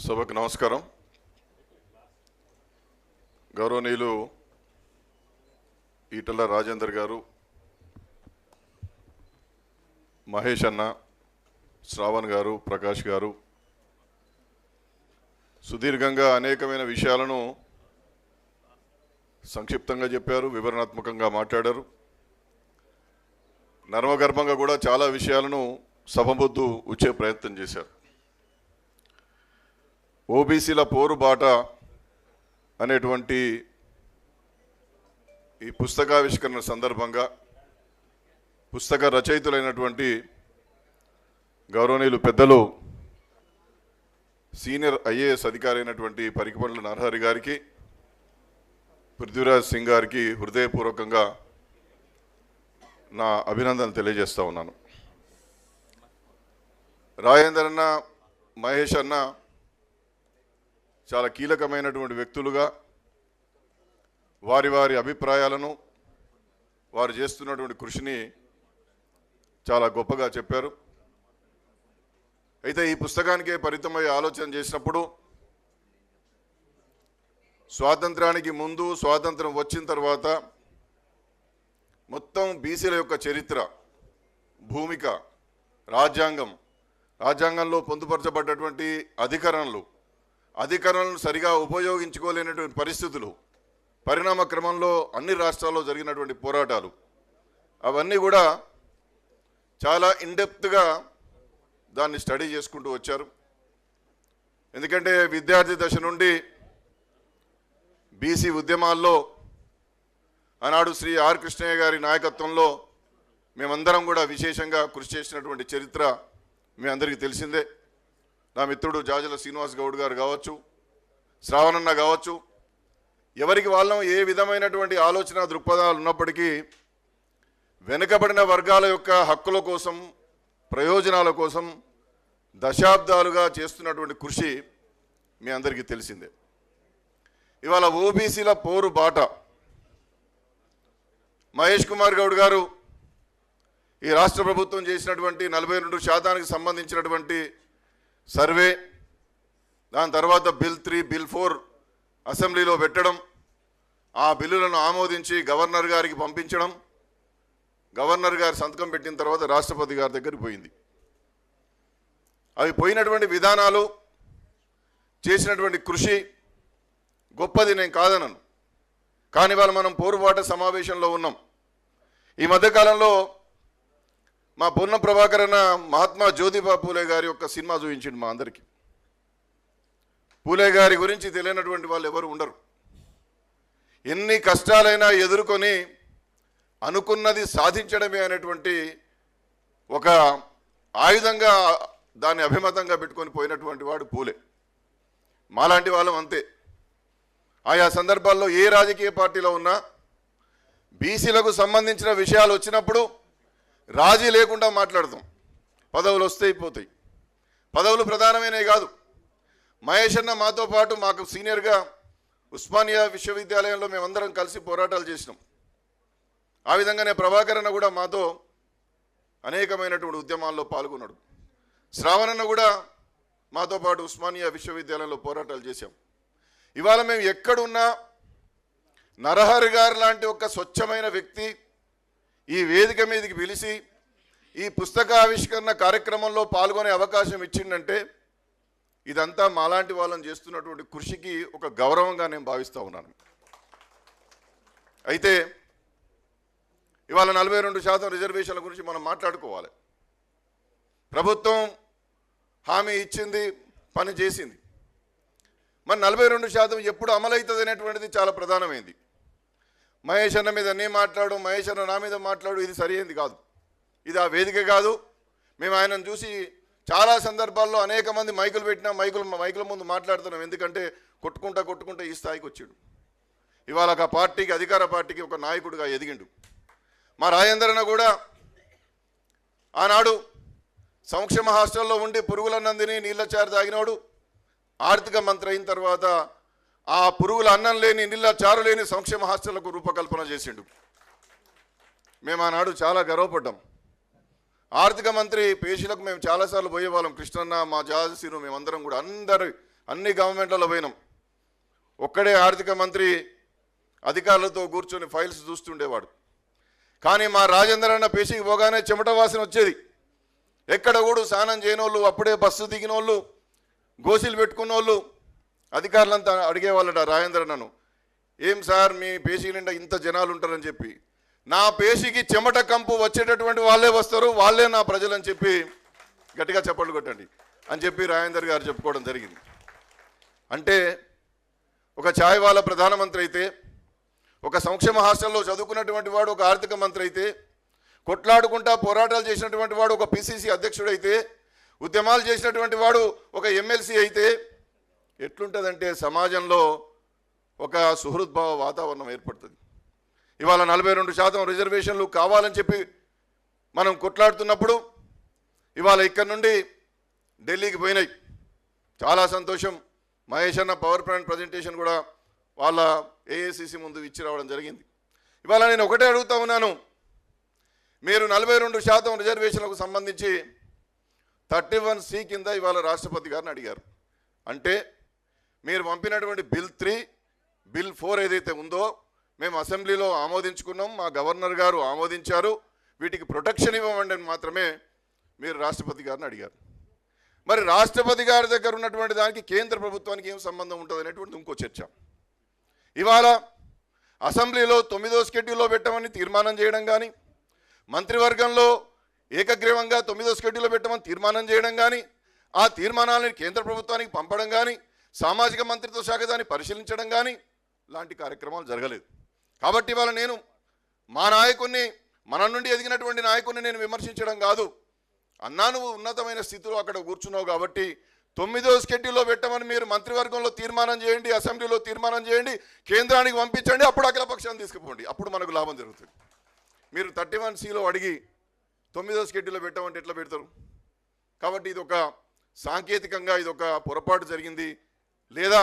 సభకు నమస్కారం. గౌరవనీయులు ఈటల రాజేందర్ గారు, మహేష్ అన్న, శ్రావణ్ గారు, ప్రకాష్ గారు సుదీర్ఘంగా అనేకమైన విషయాలను సంక్షిప్తంగా చెప్పారు, వివరణాత్మకంగా మాట్లాడారు. నర్మగర్భంగా కూడా చాలా విషయాలను సభముద్దు వచ్చే ప్రయత్నం చేశారు. ఓబీసీల పోరుబాట అనేటువంటి ఈ పుస్తకావిష్కరణ సందర్భంగా పుస్తక రచయితులైనటువంటి గౌరవనీయులు పెద్దలు సీనియర్ ఐఏఎస్ అధికారి అయినటువంటి పరికిపండ్ల నరహరి గారికి, పృథ్వీరాజ్ సింగ్ గారికి హృదయపూర్వకంగా నా అభినందనలు తెలియజేస్తూ ఉన్నాను. రాజేందర్ అన్న, మహేష్ అన్న చాలా కీలకమైనటువంటి వ్యక్తులుగా వారి వారి అభిప్రాయాలను, వారు చేస్తున్నటువంటి కృషిని చాలా గొప్పగా చెప్పారు. అయితే ఈ పుస్తకానికే పరిమితమై ఆలోచన చేసినప్పుడు స్వాతంత్రానికి ముందు, స్వాతంత్రం వచ్చిన తర్వాత మొత్తం బీసీల యొక్క చరిత్ర, భూమిక, రాజ్యాంగంలో పొందుపరచబడ్డటువంటి అధికారాలను సరిగా ఉపయోగించుకోలేనటువంటి పరిస్థితులు, పరిణామ క్రమంలో అన్ని రాష్ట్రాల్లో జరిగినటువంటి పోరాటాలు, అవన్నీ కూడా చాలా ఇన్డెప్త్గా దాన్ని స్టడీ చేసుకుంటూ వచ్చారు. ఎందుకంటే విద్యార్థి దశ నుండి బీసీ ఉద్యమాల్లో ఆనాడు శ్రీ ఆర్ కృష్ణయ్య గారి నాయకత్వంలో మేమందరం కూడా విశేషంగా కృషి చేసినటువంటి చరిత్ర మీ అందరికీ తెలిసిందే. నా మిత్రుడు జాజల శ్రీనివాస్ గౌడ్ గారు కావచ్చు, శ్రావణన్న కావచ్చు, ఎవరికి వాళ్ళం ఏ విధమైనటువంటి ఆలోచన దృక్పథాలు ఉన్నప్పటికీ వెనుకబడిన వర్గాల యొక్క హక్కుల కోసం, ప్రయోజనాల కోసం దశాబ్దాలుగా చేస్తున్నటువంటి కృషి మీ అందరికీ తెలిసిందే. ఇవాళ ఓబీసీల పోరు బాట మహేష్ కుమార్ గౌడ్ గారు ఈ రాష్ట్ర ప్రభుత్వం చేసినటువంటి 42% సంబంధించినటువంటి సర్వే, దాని తర్వాత బిల్ 3, బిల్ 4 అసెంబ్లీలో పెట్టడం, ఆ బిల్లులను ఆమోదించి గవర్నర్ గారికి పంపించడం, గవర్నర్ గారు సంతకం పెట్టిన తర్వాత రాష్ట్రపతి గారి దగ్గరికి పోయింది. అవి పోయినటువంటి విధానాలు, చేసినటువంటి కృషి గొప్పది, నేను కాదనను. కానీ వాళ్ళు మనం పోరుబాట సమావేశంలో ఉన్నాం. ఈ మధ్యకాలంలో మా పొన్నం ప్రభాకర్ అన్న మహాత్మా జ్యోతిబా పూలే గారి యొక్క సినిమా చూపించిండు మా అందరికీ. పూలే గారి గురించి తెలియనటువంటి వాళ్ళు ఎవరు ఉండరు. ఎన్ని కష్టాలైనా ఎదుర్కొని అనుకున్నది సాధించడమే అనేటువంటి ఒక ఆయుధంగా దాన్ని అభిమతంగా పెట్టుకొని పోయినటువంటి వాడు పూలే. మాలాంటి వాళ్ళం అంతే. ఆయా సందర్భాల్లో ఏ రాజకీయ పార్టీలో ఉన్నా బీసీలకు సంబంధించిన విషయాలు వచ్చినప్పుడు రాజీ లేకుండా మాట్లాడతాం. పదవులు వస్తే అయిపోతాయి. పదవులు ప్రధానమైనవి కాదు. మహేష్ అన్న మాతో పాటు మాకు సీనియర్గా ఉస్మానియా విశ్వవిద్యాలయంలో మేమందరం కలిసి పోరాటాలు చేసినాం. ఆ విధంగానే ప్రభాకర్ అన్న కూడా మాతో అనేకమైనటువంటి ఉద్యమాల్లో పాల్గొన్నాడు. శ్రావణ్ అన్న కూడా మాతో పాటు ఉస్మానియా విశ్వవిద్యాలయంలో పోరాటాలు చేశాం. ఇవాళ మేము ఎక్కడున్నా నరహరి గారు లాంటి ఒక స్వచ్ఛమైన వ్యక్తి ఈ వేదిక మీదకి పిలిచి ఈ పుస్తకావిష్కరణ కార్యక్రమంలో పాల్గొనే అవకాశం ఇచ్చిందంటే ఇదంతా మాలాంటి వాళ్ళని చేస్తున్నటువంటి కృషికి ఒక గౌరవంగా నేను భావిస్తూ ఉన్నాను. అయితే ఇవాళ 42% రిజర్వేషన్ల గురించి మనం మాట్లాడుకోవాలి. ప్రభుత్వం హామీ ఇచ్చింది, పని చేసింది. మరి 42% ఎప్పుడు అమలవుతుంది అనేటువంటిది చాలా ప్రధానమైంది. మహేష్ అన్న మీద నేను మాట్లాడు, మహేష్ అన్న నా మీద మాట్లాడు, ఇది సరైనది కాదు. ఇది ఆ వేదిక కాదు. మేము ఆయనను చూసి చాలా సందర్భాల్లో అనేక మంది మైకులు పెట్టినా మైకుల ముందు మాట్లాడుతున్నాం. ఎందుకంటే కొట్టుకుంటా ఈ స్థాయికి వచ్చాడు. ఇవాళ ఒక పార్టీకి, అధికార పార్టీకి ఒక నాయకుడిగా ఎదిగిండు. మా రాజేందర్ అన్న కూడా ఆనాడు సంక్షేమ హాస్టల్లో ఉండి పురుగులన్నందిని నీళ్ళచారు తాగినోడు. ఆర్థిక మంత్రి అయిన తర్వాత ఆ పురుగుల అన్నం లేని, నీళ్ళ చారు లేని సంక్షేమ హాస్టళ్లకు రూపకల్పన చేసిండు. మేము ఆనాడు చాలా గర్వపడ్డాం. ఆర్థిక మంత్రి పేషీలకు మేము చాలాసార్లు పోయేవాళ్ళం. కృష్ణన్న, మా జాజసీను, మేమందరం కూడా అందరి అన్ని గవర్నమెంట్లలో పోయినాం. ఒక్కడే ఆర్థిక మంత్రి అధికారులతో కూర్చొని ఫైల్స్ చూస్తుండేవాడు. కానీ మా రాజేంద్ర అన్న పేషికి పోగానే చెమట వాసన వచ్చేది. ఎక్కడ కూడా స్నానం చేయనోళ్ళు, అప్పుడే బస్సు దిగినోళ్ళు, గోసీలు పెట్టుకున్నోళ్ళు అధికారులంతా అడిగేవాళ్ళట రాజేంద్ర అన్నను, ఏం సార్ మీ పేషీ నిండా ఇంత జనాలు ఉంటారని చెప్పి. నా పేషికి చెమట కంపు వచ్చేటటువంటి వాళ్ళే వస్తారు, వాళ్ళే నా ప్రజలని చెప్పి గట్టిగా చప్పట్లు కొట్టండి అని చెప్పి రాజేందర్ గారు చెప్పుకోవడం జరిగింది. అంటే ఒక ఛాయ్ వాళ్ళ ప్రధానమంత్రి అయితే, ఒక సంక్షేమ హాస్టల్లో చదువుకున్నటువంటి వాడు ఒక ఆర్థిక మంత్రి అయితే, కొట్లాడుకుంటా పోరాటాలు చేసినటువంటి వాడు ఒక పిసిసి అధ్యక్షుడైతే, ఉద్యమాలు చేసినటువంటి వాడు ఒక ఎమ్మెల్సీ అయితే ఎట్లుంటుందంటే సమాజంలో ఒక సుహృద్భావ వాతావరణం ఏర్పడుతుంది. ఇవాళ 42% రిజర్వేషన్లు కావాలని చెప్పి మనం కొట్లాడుతున్నప్పుడు ఇవాళ ఇక్కడ నుండి ఢిల్లీకి పోయినాయి. చాలా సంతోషం. మహేష్ అన్న పవర్ పాయింట్ ప్రజెంటేషన్ కూడా వాళ్ళ ఏఐసిసి ముందు ఇచ్చి రావడం జరిగింది. ఇవాళ నేను ఒకటే అడుగుతా ఉన్నాను, మీరు 42% రిజర్వేషన్లకు సంబంధించి 31C కింద ఇవాళ రాష్ట్రపతి గారిని అడిగారు. అంటే మీరు పంపినటువంటి బిల్ 3, బిల్ 4 ఏదైతే ఉందో మేము అసెంబ్లీలో ఆమోదించుకున్నాం, మా గవర్నర్ గారు ఆమోదించారు, వీటికి ప్రొటెక్షన్ ఇవ్వమండి అని మాత్రమే మీరు రాష్ట్రపతి గారిని అడిగారు. మరి రాష్ట్రపతి గారి దగ్గర ఉన్నటువంటి దానికి కేంద్ర ప్రభుత్వానికి ఏం సంబంధం ఉంటుంది అనేటువంటి ఇంకో చర్చ. ఇవాళ అసెంబ్లీలో 9వ షెడ్యూల్లో పెట్టమని తీర్మానం చేయడం కానీ, మంత్రివర్గంలో ఏకగ్రీవంగా 9వ షెడ్యూల్లో పెట్టమని తీర్మానం చేయడం కానీ, ఆ తీర్మానాలను కేంద్ర ప్రభుత్వానికి పంపడం కానీ, సామాజిక మంత్రిత్వ శాఖ దాన్ని పరిశీలించడం కానీ లాంటి కార్యక్రమాలు జరగలేదు. కాబట్టి ఇవాళ నేను మా నాయకుడిని, మన నుండి ఎదిగినటువంటి నాయకుడిని నేను విమర్శించడం కాదు. అన్నా నువ్వు ఉన్నతమైన స్థితిలో అక్కడ కూర్చున్నావు కాబట్టి 9వ షెడ్యూల్లో పెట్టమని మీరు మంత్రివర్గంలో తీర్మానం చేయండి, అసెంబ్లీలో తీర్మానం చేయండి, కేంద్రానికి పంపించండి, అప్పుడు అఖిలపక్షాన్ని తీసుకుపోండి, అప్పుడు మనకు లాభం జరుగుతుంది. మీరు 31Cలో అడిగి 9వ షెడ్యూల్లో పెట్టమంటే ఎట్లా పెడతారు? కాబట్టి ఇది ఒక సాంకేతికంగా ఇది ఒక పొరపాటు జరిగింది. లేదా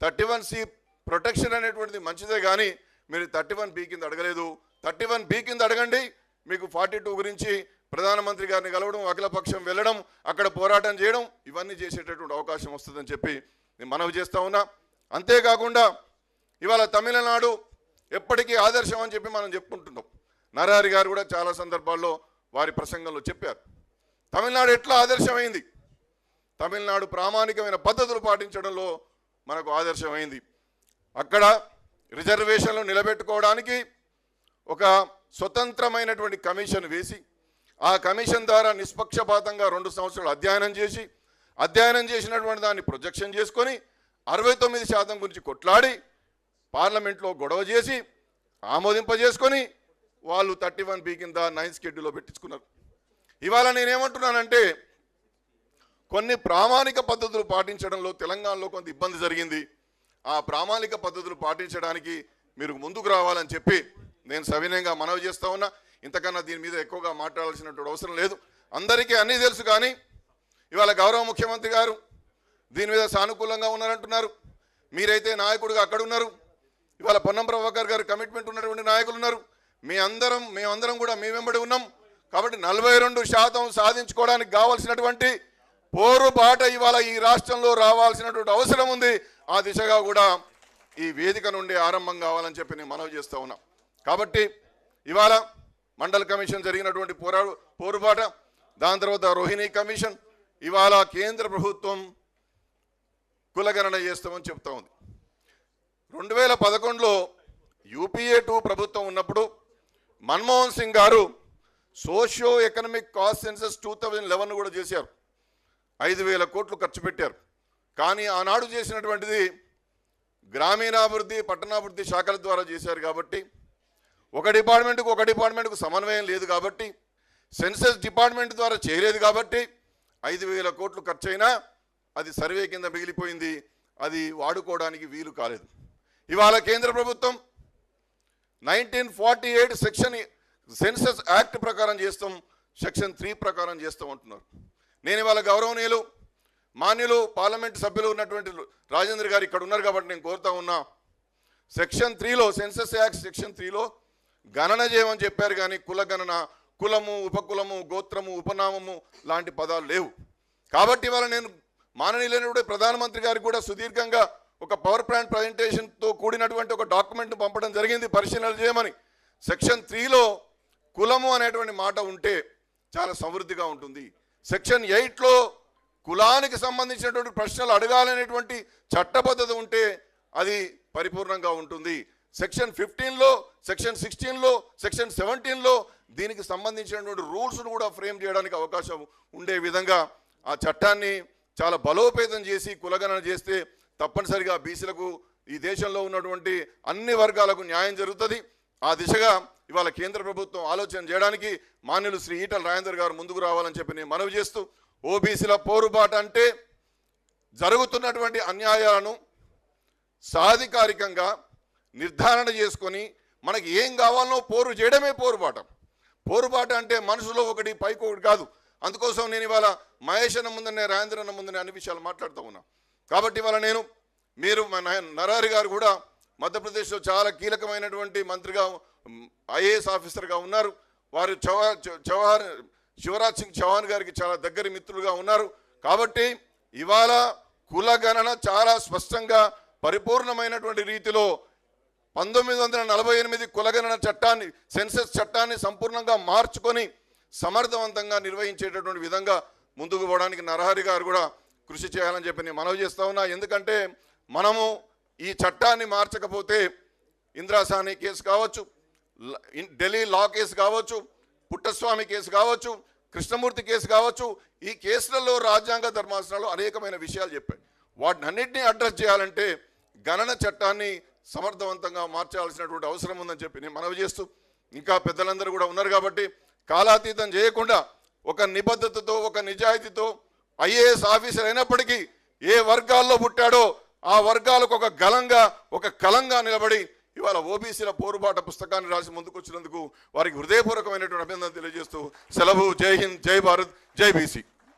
31C ప్రొటెక్షన్ అనేటువంటిది మంచిదే కానీ మీరు 31B కింద అడగలేదు. 31B కింద అడగండి. మీకు 42 గురించి ప్రధానమంత్రి గారిని కలవడం, అఖిలపక్షం వెళ్ళడం, అక్కడ పోరాటం చేయడం, ఇవన్నీ చేసేటటువంటి అవకాశం వస్తుందని చెప్పి నేను మనవి చేస్తా ఉన్నా. అంతేకాకుండా ఇవాళ తమిళనాడు ఎప్పటికీ ఆదర్శం అని చెప్పి మనం చెప్పుకుంటున్నాం. నరహరి గారు కూడా చాలా సందర్భాల్లో వారి ప్రసంగంలో చెప్పారు. తమిళనాడు ఎట్లా ఆదర్శమైంది? తమిళనాడు ప్రామాణికమైన పద్ధతులు పాటించడంలో మనకు ఆదర్శమైంది. అక్కడ రిజర్వేషన్లు నిలబెట్టుకోవడానికి ఒక స్వతంత్రమైనటువంటి కమిషన్ వేసి, ఆ కమిషన్ ద్వారా నిష్పక్షపాతంగా 2 సంవత్సరాలు అధ్యయనం చేసినటువంటి దాన్ని ప్రొజెక్షన్ చేసుకొని 69% గురించి కొట్లాడి పార్లమెంట్లో గొడవ చేసి ఆమోదింపజేసుకొని వాళ్ళు 31B కింద 9th షెడ్యూల్లో పెట్టించుకున్నారు. ఇవాళ నేనేమంటున్నానంటే కొన్ని ప్రామాణిక పద్ధతులు పాటించడంలో తెలంగాణలో కొంత ఇబ్బంది జరిగింది. ఆ ప్రామాణిక పద్ధతులు పాటించడానికి మీరు ముందుకు రావాలని చెప్పి నేను సవినయంగా మనవి చేస్తా ఉన్నా. ఇంతకన్నా దీని మీద ఎక్కువగా మాట్లాడాల్సినటువంటి అవసరం లేదు. అందరికీ అన్నీ తెలుసు. కానీ ఇవాళ గౌరవ ముఖ్యమంత్రి గారు దీని మీద సానుకూలంగా ఉన్నారంటున్నారు. మీరైతే నాయకుడిగా అక్కడ ఉన్నారు. ఇవాళ పొన్నం ప్రభాకర్ గారు కమిట్మెంట్ ఉన్నటువంటి నాయకులు ఉన్నారు. మేమందరం కూడా మీ వెంబడి ఉన్నాం. కాబట్టి 42% సాధించుకోవడానికి కావాల్సినటువంటి పోరుబాట ఇవాళ ఈ రాష్ట్రంలో రావాల్సినటువంటి అవసరం ఉంది. ఆ దిశగా కూడా ఈ వేదిక నుండి ఆరంభం కావాలని చెప్పి నేను మనవి చేస్తూ ఉన్నా. కాబట్టి ఇవాళ మండల్ కమిషన్ జరిగినటువంటి పోరుబాట, దాని తర్వాత రోహిణి కమిషన్, ఇవాళ కేంద్ర ప్రభుత్వం కులగణన చేస్తామని చెప్తా ఉంది. 2011లో UPA 2 ప్రభుత్వం ఉన్నప్పుడు మన్మోహన్ సింగ్ గారు సోషియో ఎకనామిక్ కాస్ట్ సెన్సస్ 2011 కూడా చేశారు. 5,000 కోట్లు ఖర్చు పెట్టారు. కానీ ఆనాడు చేసినటువంటిది గ్రామీణాభివృద్ధి, పట్టణాభివృద్ధి శాఖల ద్వారా చేశారు. కాబట్టి ఒక డిపార్ట్మెంట్కు సమన్వయం లేదు. కాబట్టి సెన్సస్ డిపార్ట్మెంట్ ద్వారా చేయలేదు. కాబట్టి 5,000 కోట్లు ఖర్చు అయినా అది సర్వే కింద మిగిలిపోయింది. అది వాడుకోవడానికి వీలు కాలేదు. ఇవాళ కేంద్ర ప్రభుత్వం 1948 సెక్షన్ సెన్సస్ యాక్ట్ ప్రకారం చేస్తాం, సెక్షన్ 3 ప్రకారం చేస్తాం అంటున్నారు. నేను ఇవాళ గౌరవనీయులు మాన్యులు పార్లమెంట్ సభ్యులు ఉన్నటువంటి రాజేంద్ర గారు ఇక్కడ ఉన్నారు కాబట్టి నేను కోరుతా ఉన్నా, సెక్షన్ 3లో సెన్సస్ యాక్ట్ సెక్షన్ 3లో గణన చేయమని చెప్పారు. కానీ కుల గణన, కులము, ఉపకులము, గోత్రము, ఉపనామము లాంటి పదాలు లేవు. కాబట్టి ఇవాళ నేను మాననీయులైనటువంటి ప్రధానమంత్రి గారికి కూడా సుదీర్ఘంగా ఒక పవర్ పాయింట్ ప్రజెంటేషన్తో కూడినటువంటి ఒక డాక్యుమెంట్ పంపడం జరిగింది పరిశీలన చేయమని. సెక్షన్ 3లో కులము అనేటువంటి మాట ఉంటే చాలా సమృద్ధిగా ఉంటుంది. సెక్షన్ 8లో కులానికి సంబంధించినటువంటి ప్రశ్నలు అడగాలనేటువంటి చట్టబద్ధత ఉంటే అది పరిపూర్ణంగా ఉంటుంది. సెక్షన్ 15లో, సెక్షన్ 16లో, సెక్షన్ 17లో దీనికి సంబంధించినటువంటి రూల్స్ను కూడా ఫ్రేమ్ చేయడానికి అవకాశం ఉండే విధంగా ఆ చట్టాన్ని చాలా బలోపేతం చేసి కులగణన చేస్తే తప్పనిసరిగా బీసీలకు ఈ దేశంలో ఉన్నటువంటి అన్ని వర్గాలకు న్యాయం జరుగుతుంది. ఆ దిశగా ఇవాళ కేంద్ర ప్రభుత్వం ఆలోచన చేయడానికి మాన్యులు శ్రీ ఈటల రాజేందర్ గారు ముందుకు రావాలని చెప్పి నేను మనవి చేస్తూ, ఓబీసీల పోరుబాట అంటే జరుగుతున్నటువంటి అన్యాయాలను సాధికారికంగా నిర్ధారణ చేసుకొని మనకి ఏం కావాలనో పోరు చేయడమే పోరుబాట. పోరుబాట అంటే మనసులో ఒకటి పైకి ఒకటి కాదు. అందుకోసం నేను ఇవాళ మహేష్ అన్న ముందనే, రాజేంద్ర అన్న ముందనే అన్ని విషయాలు మాట్లాడుతూ ఉన్నా. కాబట్టి ఇవాళ మీరు నరహరి గారు కూడా మధ్యప్రదేశ్లో చాలా కీలకమైనటువంటి మంత్రిగా, ఐఏఎస్ ఆఫీసర్గా ఉన్నారు. వారు శివరాజ్ సింగ్ చౌహాన్ గారికి చాలా దగ్గరి మిత్రులుగా ఉన్నారు. కాబట్టి ఇవాళ కులగణన చాలా స్పష్టంగా పరిపూర్ణమైనటువంటి రీతిలో 1948 కులగణన చట్టాన్ని, సెన్సస్ చట్టాన్ని సంపూర్ణంగా మార్చుకొని సమర్థవంతంగా నిర్వహించేటటువంటి విధంగా ముందుకు పోవడానికి నరహరి గారు కూడా కృషి చేయాలని చెప్పి నేను మనవి చేస్తా ఉన్నా. ఎందుకంటే మనము ఈ చట్టాన్ని మార్చకపోతే ఇందిరాసాని కేసు కావచ్చు, ఢిల్లీ లా కేసు కావచ్చు, పుట్టస్వామి కేసు కావచ్చు, కృష్ణమూర్తి కేసు కావచ్చు, ఈ కేసులలో రాజ్యాంగ ధర్మాసనాలు అనేకమైన విషయాలు చెప్పాయి. వాటిని అన్నింటినీ అడ్రస్ చేయాలంటే గణన చట్టాన్ని సమర్థవంతంగా మార్చాల్సినటువంటి అవసరం ఉందని చెప్పి నేను మనవి చేస్తూ, ఇంకా పెద్దలందరూ కూడా ఉన్నారు కాబట్టి కాలాతీతం చేయకుండా ఒక నిబద్ధతతో, ఒక నిజాయితీతో ఐఏఎస్ ఆఫీసర్ అయినప్పటికీ ఏ వర్గాల్లో పుట్టాడో ఆ వర్గాలకు ఒక గలంగా, ఒక కలంగా నిలబడి ఇవాళ ఓబీసీల పోరుబాట పుస్తకాన్ని రాసి ముందుకొచ్చినందుకు వారికి హృదయపూర్వకమైనటువంటి అభినందన తెలియజేస్తూ సెలవు. జై హింద్, జై భారత్, జై బీసీ.